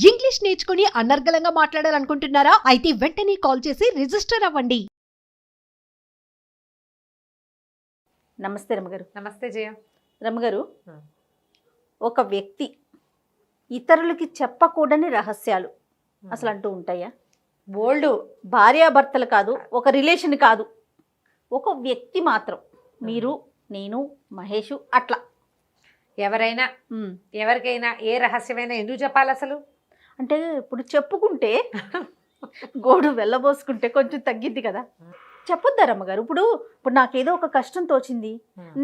English నేర్చుకుని అనర్గళంగా మాట్లాడాలనుకుంటున్నారా? అయితే వెంటనే కాల్ చేసి రిజిస్టర్ అవ్వండి. నమస్తే రమగారు. నమస్తే జయ. రమగారు, ఒక వ్యక్తి ఇతరులకి చెప్పకూడని రహస్యాలు అసలు అంటూ ఉంటాయా? బోల్డ్. భార్యాభర్తలు కాదు, ఒక రిలేషన్ కాదు, ఒక వ్యక్తి మాత్రం మీరు, నేను, మహేషు అట్లా ఎవరైనా ఎవరికైనా ఏ రహస్యమైనా ఎందుకు చెప్పాలి అసలు? అంటే ఇప్పుడు చెప్పుకుంటే గోడు వెళ్ళబోసుకుంటే కొంచెం తగ్గిద్ది కదా. చెప్పొద్దా రమ్మగారు? ఇప్పుడు నాకేదో ఒక కష్టం తోచింది,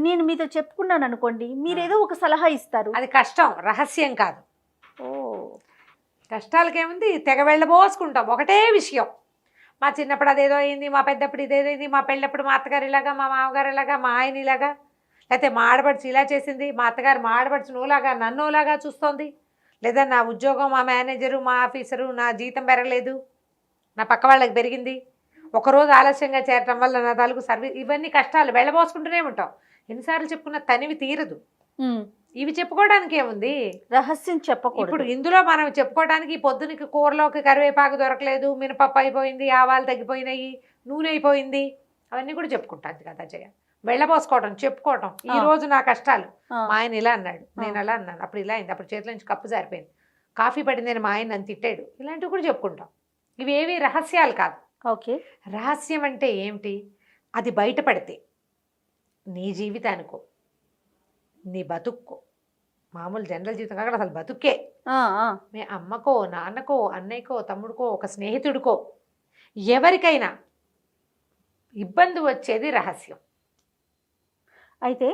నేను మీతో చెప్పుకున్నాను అనుకోండి, మీరేదో ఒక సలహా ఇస్తారు. అది కష్టం, రహస్యం కాదు. ఓ, కష్టాలకేముంది, తెగ వెళ్ళబోసుకుంటాం ఒకటే విషయం. మా చిన్నప్పుడు అదేదో అయింది, మా పెద్దప్పుడు ఇదేదో అయింది, మా పెళ్ళప్పుడు మా అత్తగారు ఇలాగా, మా మామగారు ఇలాగా, మా ఆయన ఇలాగా, లేకపోతే మా ఆడపడుచు ఇలా చేసింది, మా అత్తగారు మా ఆడపడుచు నువ్వులాగా నన్నులాగా చూస్తోంది, లేదా నా ఉద్యోగం, మా మేనేజరు, మా ఆఫీసరు, నా జీతం పెరగలేదు, నా పక్క వాళ్ళకి పెరిగింది, ఒకరోజు ఆలస్యంగా చేరటం వల్ల నా తాలూకు సర్వీస్, ఇవన్నీ కష్టాలు వెళ్ళబోసుకుంటూనే ఉంటాం. ఎన్నిసార్లు చెప్పుకున్న తనివి తీరదు. ఇవి చెప్పుకోవడానికి ఏముంది, రహస్యం చెప్పకూడదు. ఇప్పుడు ఇందులో మనం చెప్పుకోవడానికి పొద్దునకి కూరలోకి కరివేపాకు దొరకలేదు, మినపప్పు అయిపోయింది, ఆవాలు తగ్గిపోయినాయి, నూనె అయిపోయింది, అవన్నీ కూడా చెప్పుకుంటాను కదా జయ. వెళ్ళబోసుకోవడం, చెప్పుకోవటం. ఈ రోజు నా కష్టాలు, మా ఆయన ఇలా అన్నాడు, నేను అలా అన్నాను, అప్పుడు ఇలా అయింది, అప్పుడు చేతిలో నుంచి కప్పు జారిపోయింది, కాఫీ పడిందని మా ఆయన నన్ను తిట్టాడు, ఇలాంటివి కూడా చెప్పుకుంటాం. ఇవేవి రహస్యాలు కాదు. ఓకే. రహస్యం అంటే ఏమిటి? అది బయటపడితే నీ జీవితానికో, నీ బతుక్కో, మామూలు జనరల్ జీవితం కాకుండా అసలు బతుక్కే, మీ అమ్మకో, నాన్నకో, అన్నయ్యకో, తమ్ముడికో, ఒక స్నేహితుడికో, ఎవరికైనా ఇబ్బంది వచ్చేది రహస్యం. అయితే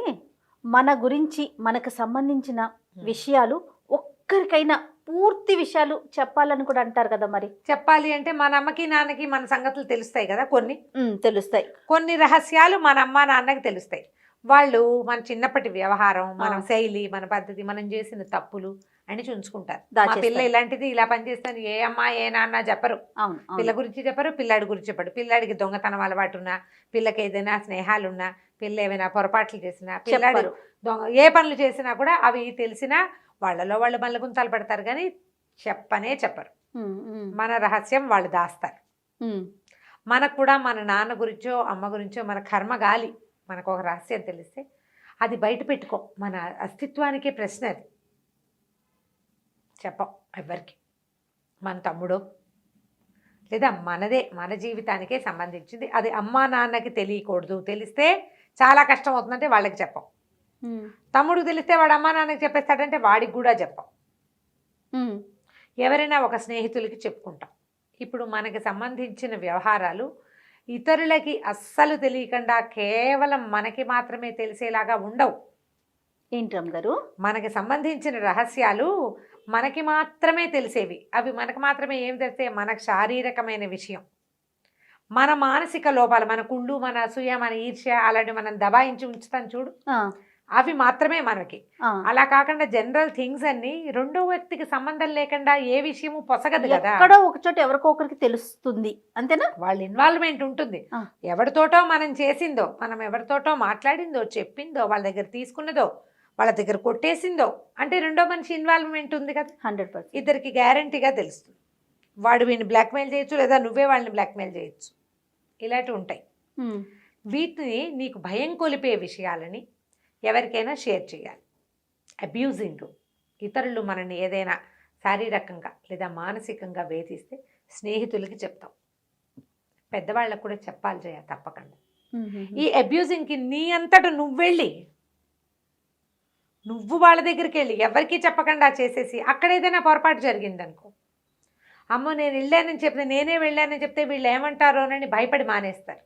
మన గురించి మనకు సంబంధించిన విషయాలు ఒక్కరికైనా పూర్తి విషయాలు చెప్పాలని కూడా అంటారు కదా. మరి చెప్పాలి అంటే మన అమ్మకి నాన్నకి మన సంగతులు తెలుస్తాయి కదా, కొన్ని తెలుస్తాయి. కొన్ని రహస్యాలు మన అమ్మ నాన్నకి తెలుస్తాయి. వాళ్ళు మన చిన్నప్పటి వ్యవహారం, మన శైలి, మన పద్ధతి, మనం చేసిన తప్పులు అని ఉంచుకుంటారు. మా పిల్ల ఇలాంటిది, ఇలా పనిచేస్తాను, ఏ అమ్మ ఏ నాన్న చెప్పరు. పిల్ల గురించి చెప్పరు, పిల్లాడి గురించి చెప్పడు. పిల్లాడికి దొంగతనం అలవాటు ఉన్నా, పిల్లకి ఏదైనా స్నేహాలున్నా, పిల్ల ఏమైనా పొరపాట్లు చేసినా, పిల్లాడు దొంగ ఏ పనులు చేసినా కూడా అవి తెలిసినా వాళ్ళలో వాళ్ళు మళ్ళీ గుంతలు పడతారు, కానీ చెప్పనే చెప్పరు. మన రహస్యం వాళ్ళు దాస్తారు. మనకు కూడా మన నాన్న గురించో అమ్మ గురించో మన కర్మ గాలి మనకు ఒక రహస్యం తెలిస్తే అది బయట పెట్టుకో. మన అస్తిత్వానికే ప్రశ్న అది. చెప్పం ఎవరికి. మన తమ్ముడో లేదా మనదే, మన జీవితానికే సంబంధించింది, అది అమ్మా నాన్నకి తెలియకూడదు. తెలిస్తే చాలా కష్టం అవుతుందంటే వాళ్ళకి చెప్పం. తమ్ముడికి తెలిస్తే వాడు అమ్మా నాన్నకి చెప్పేస్తాడంటే వాడికి కూడా చెప్పం. ఎవరైనా ఒక స్నేహితులకి చెప్పుకుంటాం. ఇప్పుడు మనకి సంబంధించిన వ్యవహారాలు ఇతరులకి అస్సలు తెలియకుండా కేవలం మనకి మాత్రమే తెలిసేలాగా ఉండవు. ఏంటమ్ గారు? మనకి సంబంధించిన రహస్యాలు మనకి మాత్రమే తెలిసేవి. అవి మనకు మాత్రమే ఏం తెలిస్తే మనకు శారీరకమైన విషయం, మన మానసిక లోపాలు, మన కుళ్ళు, మన అసూయ, మన ఈర్ష్య, అలాంటి మనం దబాయించి ఉంచుతాం చూడు, అవి మాత్రమే మనకి. అలా కాకుండా జనరల్ థింగ్స్ అన్ని రెండో వ్యక్తికి సంబంధం లేకుండా ఏ విషయము పొసగదు కదా. ఎక్కడో ఒక చోట ఎవరికో ఒకరికి తెలుస్తుంది, అంతేనా? వాళ్ళ ఇన్వాల్వ్మెంట్ ఉంటుంది. ఎవరితోటో మనం చేసిందో, మనం ఎవరితోటో మాట్లాడిందో, చెప్పిందో, వాళ్ళ దగ్గర తీసుకున్నదో, వాళ్ళ దగ్గర కొట్టేసిందో అంటే రెండో మనిషి ఇన్వాల్వ్మెంట్ ఉంది కదా. 100%. ఇద్దరికి గ్యారంటీగా తెలుస్తుంది. వాడు వీడిని బ్లాక్మెయిల్ చేయొచ్చు, లేదా నువ్వే వాళ్ళని బ్లాక్మెయిల్ చేయొచ్చు. ఇలాంటివి ఉంటాయి. వీటిని నీకు భయం కొలిపే విషయాలని ఎవరికైనా షేర్ చేయాలి. అబ్యూజింగ్, ఇతరులు మనల్ని ఏదైనా శారీరకంగా లేదా మానసికంగా వేధిస్తే స్నేహితులకి చెప్తాం. పెద్దవాళ్ళకు కూడా చెప్పాలి చేయ తప్పకుండా. ఈ అబ్యూజింగ్కి నీ అంతటా నువ్వు వెళ్ళి, నువ్వు వాళ్ళ దగ్గరికి వెళ్ళి ఎవరికీ చెప్పకుండా చేసేసి అక్కడ ఏదైనా పొరపాటు జరిగిందనుకో, అమ్మో నేను వెళ్ళానని చెప్తే, నేనే వెళ్ళానని చెప్తే వీళ్ళు ఏమంటారోనని భయపడి మానేస్తారు.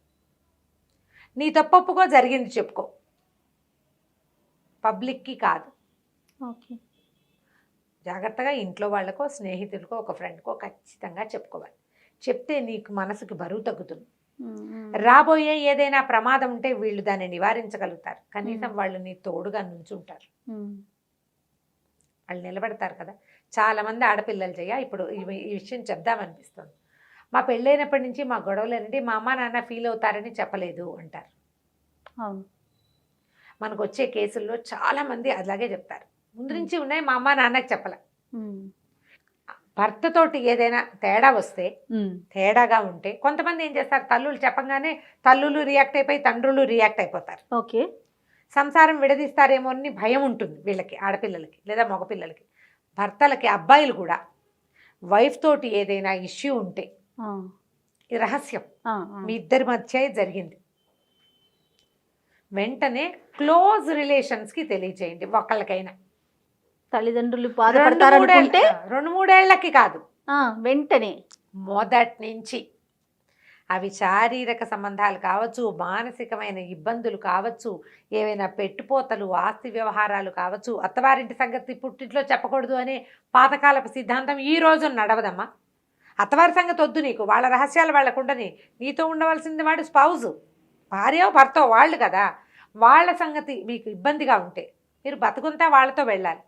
నీ తప్పొప్పుకో, జరిగింది చెప్పుకో, పబ్లిక్కి కాదు. ఓకే. జాగ్రత్తగా ఇంట్లో వాళ్ళకో, స్నేహితులకో, ఒక ఫ్రెండ్కో ఖచ్చితంగా చెప్పుకోవాలి. చెప్తే నీకు మనసుకి బరువు తగ్గుతుంది. రాబోయే ఏదైనా ప్రమాదం ఉంటే వీళ్ళు దాన్ని నివారించగలుగుతారు. కనీసం వాళ్ళు నీ తోడుగా నుంచుంటారు, వాళ్ళు నిలబడతారు కదా. చాలామంది ఆడపిల్లలు చేయ ఇప్పుడు ఈ విషయం చెప్దామనిపిస్తుంది. మా పెళ్ళైనప్పటి నుంచి మా గొడవలు ఏంటంటే మా అమ్మ నాన్న ఫీల్ అవుతారని చెప్పలేదు అంటారు. మనకు వచ్చే కేసుల్లో చాలామంది అలాగే చెప్తారు. ముందు నుంచి ఉన్నాయి, మా అమ్మ నాన్నకి చెప్పలే. భర్తతోటి ఏదైనా తేడా వస్తే, తేడాగా ఉంటే కొంతమంది ఏం చేస్తారు, తల్లులు చెప్పంగానే తల్లులు రియాక్ట్ అయిపోయి తండ్రులు రియాక్ట్ అయిపోతారు. ఓకే. సంసారం విడదీస్తారేమో అని భయం ఉంటుంది వీళ్ళకి, ఆడపిల్లలకి లేదా మగపిల్లలకి. భర్తలకి, అబ్బాయిలు కూడా వైఫ్ తోటి ఏదైనా ఇష్యూ ఉంటే, ఇది రహస్యం, మీ ఇద్దరి మధ్య జరిగింది, వెంటనే క్లోజ్ రిలేషన్స్కి తెలియచేయండి. ఒకళ్ళకైనా తల్లిదండ్రులు బాధపడతారనుకుంటే 2-3 ఏళ్లకి కాదు, వెంటనే మొదటి నుంచి. అవి శారీరక సంబంధాలు కావచ్చు, మానసికమైన ఇబ్బందులు కావచ్చు, ఏవైనా పెట్టుపోతలు, ఆస్తి వ్యవహారాలు కావచ్చు. అత్తవారింటి సంగతి పుట్టింట్లో చెప్పకూడదు అనే పాతకాలపు సిద్ధాంతం ఈ రోజు నడవదమ్మా. అత్తవారి సంగతి వద్దు నీకు, వాళ్ళ రహస్యాలు వాళ్ళకు ఉండని. నీతో ఉండవలసింది వాడు స్పౌజు, భార్యో భర్తో, వాళ్ళు కదా. వాళ్ళ సంగతి మీకు ఇబ్బందిగా ఉంటే మీరు బతుకుంతా వాళ్ళతో వెళ్ళాలి.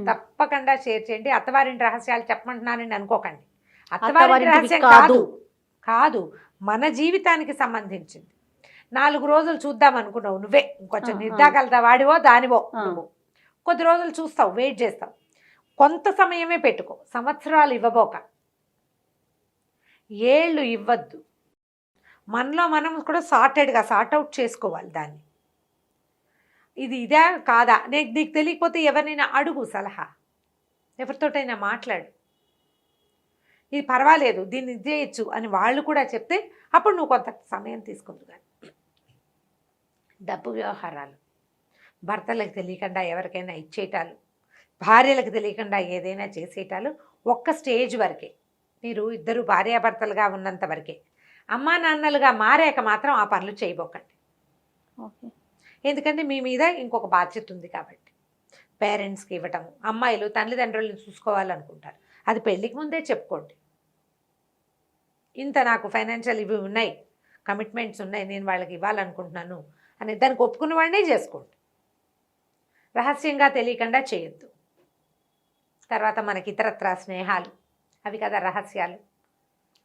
తప్పకుండా షేర్ చేయండి. అత్తవారింటి రహస్యాలు చెప్పమంటున్నానని అనుకోకండి. అత్తవారింటి రహస్యం కాదు, కాదు, మన జీవితానికి సంబంధించింది. 4 రోజులు చూద్దాం అనుకున్నావు నువ్వే, ఇంకొంచెం నిర్దాగలదా వాడివో దానివో నువ్వు. కొద్ది రోజులు చూస్తావు, వెయిట్ చేస్తావు, కొంత సమయమే పెట్టుకో, సంవత్సరాలు ఇవ్వబోక, ఏళ్ళు ఇవ్వద్దు. మనలో మనం కూడా సార్టెడ్గా సార్ట్అవుట్ చేసుకోవాలి దాన్ని. ఇది ఇదే కాదా, నీకు తెలియకపోతే ఎవరినైనా అడుగు సలహా, ఎవరితోటైనా మాట్లాడు, ఇది పర్వాలేదు దీన్ని ఇది చేయొచ్చు అని వాళ్ళు కూడా చెప్తే అప్పుడు నువ్వు కొంత సమయం తీసుకుందు. కానీ డబ్బు వ్యవహారాలు, భర్తలకు తెలియకుండా ఎవరికైనా ఇచ్చేయటాలు, భార్యలకు తెలియకుండా ఏదైనా చేసేయటాలు ఒక్క స్టేజ్ వరకే. మీరు ఇద్దరు భార్యాభర్తలుగా ఉన్నంత వరకే. అమ్మా నాన్నలుగా మారాక మాత్రం ఆ పనులు చేయబోకండి. ఎందుకంటే మీ మీద ఇంకొక బాధ్యత ఉంది కాబట్టి. పేరెంట్స్కి ఇవ్వటం, అమ్మాయిలు తల్లిదండ్రులను చూసుకోవాలనుకుంటారు, అది పెళ్ళికి ముందే చెప్పుకోండి. ఇంత నాకు ఫైనాన్షియల్ ఇవి ఉన్నాయి, కమిట్మెంట్స్ ఉన్నాయి, నేను వాళ్ళకి ఇవ్వాలనుకుంటున్నాను అని దానికి ఒప్పుకున్న వాడినే చేసుకోండి. రహస్యంగా తెలియకుండా చేయొద్దు. తర్వాత మనకి ఇతరత్రా స్నేహాలు, అవి కదా రహస్యాలు,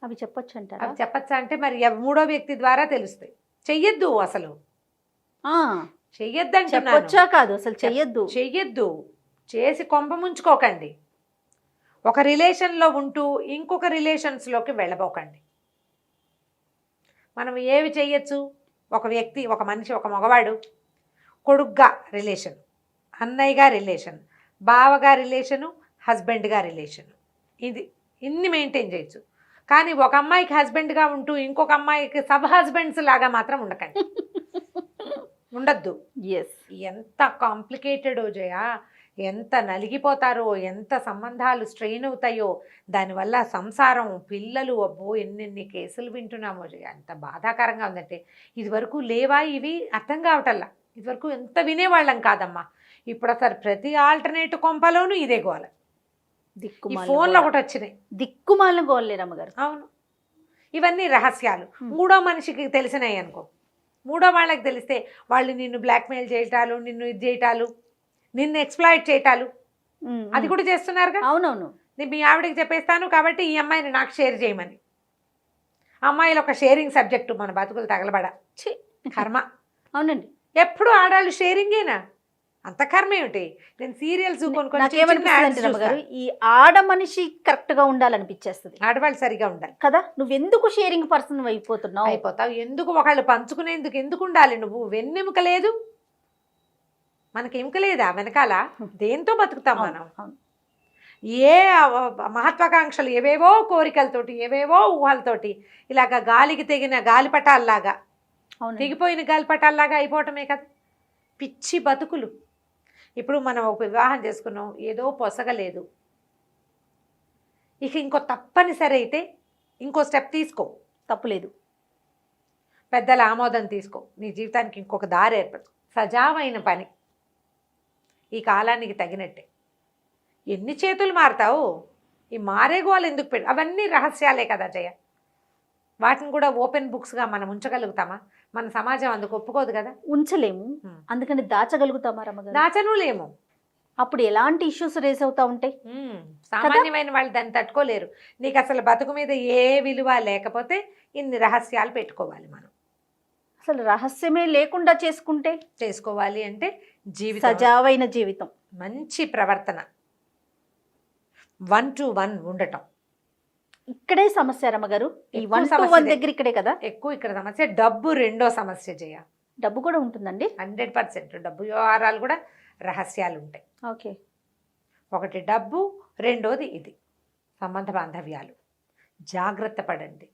అవి చెప్పొచ్చు అంటారు. అవి చెప్పచ్చా అంటే మరి 3వ వ్యక్తి ద్వారా తెలుస్తాయి. చెయ్యొద్దు, అసలు చెయ్యొద్దు చెప్పొచ్చా కాదు, అసలు చెయ్యొద్దు. చేసి కొంప ముంచుకోకండి. ఒక రిలేషన్లో ఉంటూ ఇంకొక రిలేషన్స్లోకి వెళ్ళబోకండి. మనం ఏవి చెయ్యొచ్చు, ఒక వ్యక్తి, ఒక మనిషి, ఒక మగవాడు కొడుగ్గా రిలేషన్, అన్నయ్యగా రిలేషన్, బావగా రిలేషను, హస్బెండ్గా రిలేషను, ఇన్ని మెయింటైన్ చేయొచ్చు. కానీ ఒక అమ్మాయికి హస్బెండ్గా ఉంటూ ఇంకొక అమ్మాయికి సబ్ హస్బెండ్స్ లాగా మాత్రం ఉండకండి, ఉండద్దు. ఎంత కాంప్లికేటెడో జయ, ఎంత నలిగిపోతారో, ఎంత సంబంధాలు స్ట్రెయిన్ అవుతాయో, దానివల్ల సంసారం, పిల్లలు, అబ్బో ఎన్నెన్ని కేసులు వింటున్నామో జయ. ఎంత బాధాకరంగా ఉందంటే, ఇదివరకు లేవా ఇవి అర్థం కావటల్లా. ఇదివరకు ఎంత వినేవాళ్ళం కాదమ్మా. ఇప్పుడు అసలు ప్రతి ఆల్టర్నేట్ కొంపలోనూ ఇదే గోల. ఈ ఫోన్లో ఒకటి వచ్చినాయి, దిక్కుమాలిన గోళ్ళేరమ్మగారు. అవును, ఇవన్నీ రహస్యాలు. 3వ మనిషికి తెలిసినాయి అనుకో, 3వ వాళ్ళకి తెలిస్తే వాళ్ళు నిన్ను బ్లాక్మెయిల్ చేయటాలు, నిన్ను ఇది చేయటాలు, నిన్ను ఎక్స్ప్లాయిట్ చేయటాలు, అది కూడా చేస్తున్నారుగా. అవునవును. నేను మీ ఆవిడకి చెప్పేస్తాను కాబట్టి ఈ అమ్మాయిని నాకు షేర్ చేయమని. అమ్మాయిలు ఒక షేరింగ్ సబ్జెక్టు, మన బతుకులు తగలబడ కర్మ. అవునండి, ఎప్పుడు ఆడాళ్ళు షేరింగేనా, అంత కర్మ ఏమిటి. నేను సీరియల్స్ కొనుక్కొని ఈ ఆడ మనిషి కరెక్ట్ గా ఉండాలనిపించేస్తుంది, ఆడవాళ్ళు సరిగా ఉండాలి కదా. నువ్వెందుకు షేరింగ్ పర్సన్ అయిపోతావు, ఎందుకు ఒకళ్ళు పంచుకునేందుకు ఎందుకు ఉండాలి. నువ్వు వెన్నెముక లేదు, మనకి ఎముక లేదా వెనకాల, దేంతో బతుకుతాం మనం. ఏ మహత్వాకాంక్షలు, ఏవేవో కోరికలతోటి, ఏవేవో ఊహలతోటి ఇలాగ గాలికి తెగిన గాలిపటాల్లాగా, తెగిపోయిన గాలిపటాల్లాగా అయిపోవటమే కదా పిచ్చి బతుకులు. ఇప్పుడు మనం ఒక వివాహం చేసుకున్నాం, ఏదో పొసగలేదు, ఇక ఇంకో తప్పనిసరి అయితే ఇంకో స్టెప్ తీసుకో, తప్పులేదు, పెద్దల ఆమోదం తీసుకో, నీ జీవితానికి ఇంకొక దారి ఏర్పడు. సజావైన పని, ఈ కాలానికి తగినట్టే. ఎన్ని చేతులు మారుతావు, ఈ మారే గోలు ఎందుకు పెట్టు. అవన్నీ రహస్యాలే కదా జయ. వాటిని కూడా ఓపెన్ బుక్స్గా మనం ఉంచగలుగుతామా? మన సమాజం అందుకు ఒప్పుకోదు కదా, ఉంచలేము. అందుకని దాచగలుగుతామా రమ్మగారు? దాచనులేము. అప్పుడు ఎలాంటి ఇష్యూస్ రేస్ అవుతా ఉంటాయి. సామాన్యమైన వాళ్ళు దాన్ని తట్టుకోలేరు. నీకు అసలు బతుకు మీద ఏ విలువ లేకపోతే ఇన్ని రహస్యాలు పెట్టుకోవాలి మనం. అసలు రహస్యమే లేకుండా చేసుకోవాలి అంటే జీవితం, సజావైన జీవితం, మంచి ప్రవర్తన, 1 to 1 ఉండటం, ఇక్కడే సమస్య రమ్మగారు. ఈ ఎక్కువ 1 to సమస్య 1 ఇదే. దగ్గర ఇక్కడే కదా. ఎక్కువ ఇక్కడ సమస్య డబ్బు, రెండో సమస్య జయ. డబ్బు కూడా ఉంటుందండి. 100% డబ్బు వ్యవహారాలు కూడా రహస్యాలు ఉంటాయి. ఓకే. ఒకటి డబ్బు, రెండోది ఇది సంబంధ బాంధవ్యాలు. జాగ్రత్త పడండి.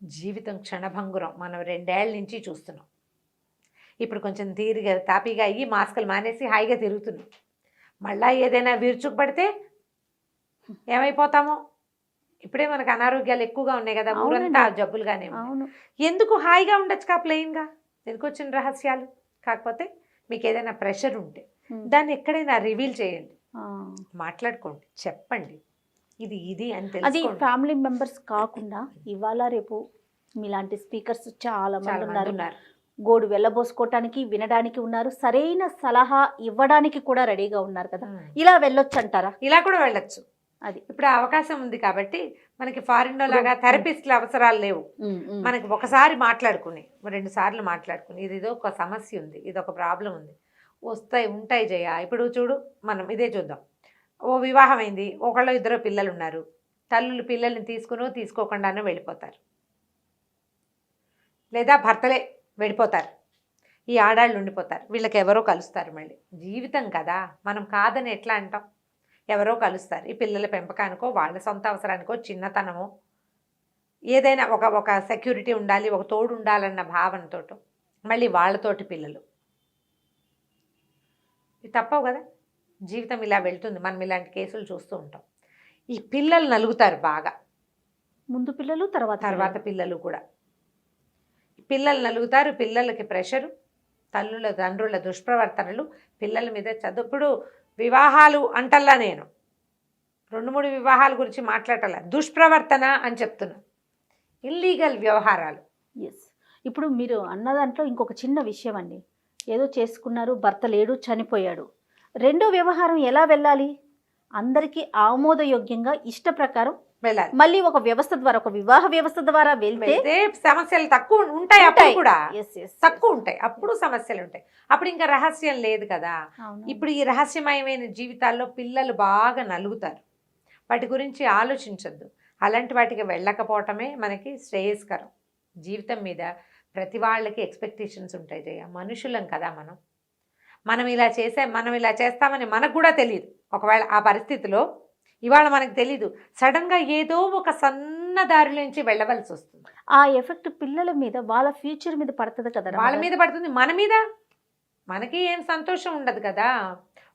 జీవితం క్షణభంగురం. మనం 2 ఏళ్ల నుంచి చూస్తున్నాం. ఇప్పుడు కొంచెం తీరిగా తాపీగా అయ్యి మాస్కులు మానేసి హాయిగా తిరుగుతున్నాం. మళ్ళా ఏదైనా విరుచుకు పడితే ఏమైపోతామో. ఇప్పుడే మనకు అనారోగ్యాలు ఎక్కువగా ఉన్నాయి కదా, ఊరంతా జబ్బులుగానే ఉన్నాయి. అవును. ఎందుకు హాయిగా ఉండొచ్చుగా ప్లెయిన్గా? ఎందుకు వచ్చిన రహస్యాలు? కాకపోతే మీకు ఏదైనా ప్రెషర్ ఉంటే దాన్ని ఎక్కడైనా రివీల్ చేయండి, మాట్లాడుకోండి, చెప్పండి ఇది ఇది అని అది తెలుసుకోండి. ఫ్యామిలీ మెంబర్స్ కాకుండా ఇవాళ రేపు మీలాంటి స్పీకర్స్ చాలా మంది చాలా మంది ఉన్నారు. ఉన్నారు. గోడు వెళ్ళబోసుకోవటానికి, వినడానికి ఉన్నారు, సరైన సలహా ఇవ్వడానికి కూడా రెడీగా ఉన్నారు కదా. ఇలా వెళ్ళొచ్చు అంటారా? ఇలా కూడా వెళ్ళొచ్చు. అది ఇప్పుడు ఆ అవకాశం ఉంది కాబట్టి మనకి ఫారిన్ లో లాగా థెరపిస్ట్ల అవసరాలు లేవు. మనకి ఒకసారి మాట్లాడుకుని 2 సార్లు మాట్లాడుకుని ఇది ఒక సమస్య ఉంది, ఇది ఒక ప్రాబ్లం ఉంది, ఉంటాయి జయ. ఇప్పుడు చూడు, మనం ఇదే చూద్దాం. ఓ వివాహం అయింది, ఒకళ్ళు 2 పిల్లలు ఉన్నారు. తల్లులు పిల్లల్ని తీసుకోకుండానే వెళ్ళిపోతారు, లేదా భర్తలే వెళ్ళిపోతారు, ఈ ఆడాళ్ళు ఉండిపోతారు. వీళ్ళకి ఎవరో కలుస్తారు. మళ్ళీ జీవితం కదా, మనం కాదని ఎట్లా అంటాం? ఎవరో కలుస్తారు. ఈ పిల్లల పెంపకానికో, వాళ్ళ సొంత అవసరానికో, చిన్నతనమో, ఏదైనా ఒక సెక్యూరిటీ ఉండాలి, ఒక తోడు ఉండాలన్న భావనతో మళ్ళీ వాళ్ళతోటి పిల్లలు. ఇది తప్పవు కదా. జీవితం ఇలా వెళ్తుంది. మనం ఇలాంటి కేసులు చూస్తూ ఉంటాం. ఈ పిల్లలు నలుగుతారు బాగా. ముందు పిల్లలు, తర్వాత పిల్లలు కూడా. పిల్లలు నలుగుతారు. పిల్లలకి ప్రెషరు, తల్లుల తండ్రుల దుష్ప్రవర్తనలు, పిల్లల మీద చదువుప్పుడు వివాహాలు అంటల్లా. నేను 2-3 వివాహాల గురించి మాట్లాడాల, దుష్ప్రవర్తన అని చెప్తున్నా. ఇల్లీగల్ వ్యవహారాలు. ఎస్. ఇప్పుడు మీరు అన్న దాంట్లో ఇంకొక చిన్న విషయం అండి. ఏదో చేసుకున్నారు, భర్త లేడు, చనిపోయాడు. రెండో వ్యవహారం ఎలా వెళ్ళాలి? అందరికీ ఆమోదయోగ్యంగా ఇష్ట ప్రకారం వెళ్ళాలి. మళ్ళీ ఒక వ్యవస్థ ద్వారా, ఒక వివాహ వ్యవస్థ ద్వారా వెళ్తే సమస్యలు తక్కువ ఉంటాయి. అప్పుడు కూడా ఎస్ ఎస్ తక్కువ ఉంటాయి. అప్పుడు సమస్యలు ఉంటాయి. అప్పుడు ఇంకా రహస్యం లేదు కదా. ఇప్పుడు ఈ రహస్యమయమైన జీవితాల్లో పిల్లలు బాగా నలుగుతారు. వాటి గురించి ఆలోచించొద్దు. అలాంటి వాటికి వెళ్ళకపోవటమే మనకి శ్రేయస్కరం. జీవితం మీద ప్రతి వాళ్ళకి ఎక్స్పెక్టేషన్స్ ఉంటాయి జయ. మనుషులం కదా మనం ఇలా చేస్తామని మనకు కూడా తెలియదు. ఒకవేళ ఆ పరిస్థితిలో ఇవాళ మనకు తెలీదు, సడన్గా ఏదో ఒక సన్న దారిలోంచి వెళ్ళవలసి వస్తుంది. ఆ ఎఫెక్ట్ పిల్లల మీద, వాళ్ళ ఫ్యూచర్ మీద పడుతుంది కదా. వాళ్ళ మీద పడుతుంది, మన మీద. మనకి ఏం సంతోషం ఉండదు కదా.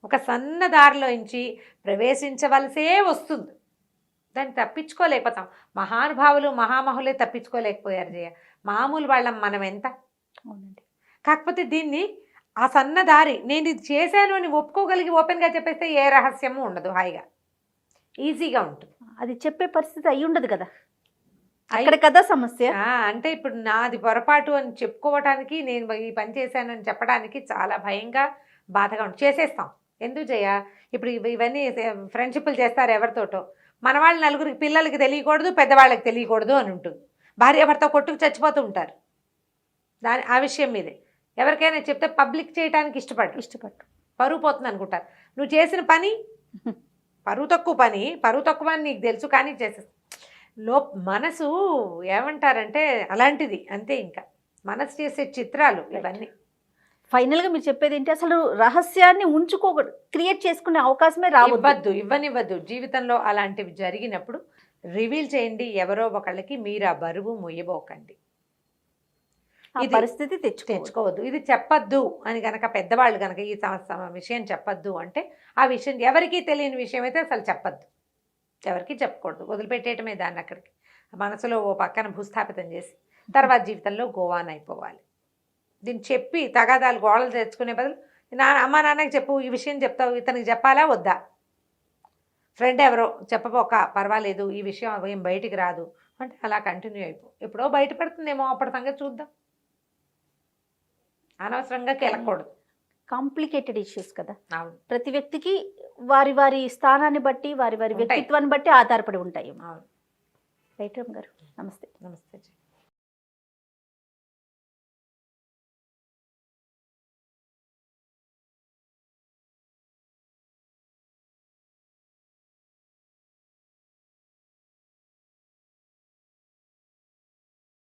ఒక సన్న దారిలోంచి ప్రవేశించవలసే వస్తుంది. దాన్ని తప్పించుకోలేకపోతాం. మహానుభావులు, మహామహులే తప్పించుకోలేకపోయారు జయ. మామూలు వాళ్ళం మనం ఎంత. కాకపోతే దీన్ని ఆ సన్న దారి, నేను ఇది చేశాను అని ఒప్పుకోగలిగి ఓపెన్గా చెప్పేస్తే ఏ రహస్యము ఉండదు, హాయిగా ఈజీగా ఉంటుంది. అది చెప్పే పరిస్థితి అయి ఉండదు కదా, అక్కడ కదా సమస్య. అంటే ఇప్పుడు నాది పొరపాటు అని చెప్పుకోవటానికి, నేను ఈ పని చేశానని చెప్పడానికి చాలా భయంగా, బాధగా ఉంటుంది. చేసేస్తాం. ఎందుకు జయ? ఇప్పుడు ఇవన్నీ ఫ్రెండ్షిప్లు చేస్తారు ఎవరితోటో. మన వాళ్ళు నలుగురికి, పిల్లలకి తెలియకూడదు, పెద్దవాళ్ళకి తెలియకూడదు అని ఉంటుంది. భార్యాభర్త కొట్టుకు చచ్చిపోతూ ఉంటారు ఆ విషయం మీదే. ఎవరికైనా చెప్తే పబ్లిక్ చేయడానికి ఇష్టపడు, పరువు పోతుంది అనుకుంటారు. నువ్వు చేసిన పని పరువు తక్కువ అని నీకు తెలుసు, కానీ చేసేస్తా. మనసు ఏమంటారంటే అలాంటిది అంతే. ఇంకా మనసు చేసే చిత్రాలు ఇవన్నీ. ఫైనల్గా మీరు చెప్పేది ఏంటి? అసలు రహస్యాన్ని క్రియేట్ చేసుకునే అవకాశమే ఇవ్వనివ్వద్దు. జీవితంలో అలాంటివి జరిగినప్పుడు రివీల్ చేయండి. ఎవరో ఒకళ్ళకి మీరు ఆ బరువు మొయ్యబోకండి. ఈ పరిస్థితి తెచ్చుకోవద్దు. ఇది చెప్పద్దు అని కనుక పెద్దవాళ్ళు కనుక ఈ విషయం చెప్పద్దు అంటే, ఆ విషయం ఎవరికీ తెలియని విషయం అయితే అసలు చెప్పద్దు. ఎవరికి చెప్పకూడదు, వదిలిపెట్టేయటమే దాన్ని. అక్కడికి మనసులో ఓ పక్కన భూస్థాపితం చేసి తర్వాత జీవితంలో గోవాన్ అయిపోవాలి. దీన్ని చెప్పి తగాదాలు, గోడలు తెచ్చుకునే బదులు అమ్మా నాన్నకి చెప్పు, ఈ విషయం చెప్తావు, ఇతనికి చెప్పాలా వద్దా? ఫ్రెండ్ ఎవరో చెప్పబోక, పర్వాలేదు, ఈ విషయం ఏం బయటికి రాదు అంటే అలా కంటిన్యూ అయిపో. ఎప్పుడో బయటపడుతుందేమో, అప్పటి సంగతి చూద్దాం. అనవసరంగా కెలకూడదు. కాంప్లికేటెడ్ ఇష్యూస్ కదా. అవును. ప్రతి వ్యక్తికి వారి స్థానాన్ని బట్టి, వారి వ్యక్తిత్వాన్ని బట్టి ఆధారపడి ఉంటాయి. అవును. రైట్ రామ్ గారు, నమస్తే. నమస్తే.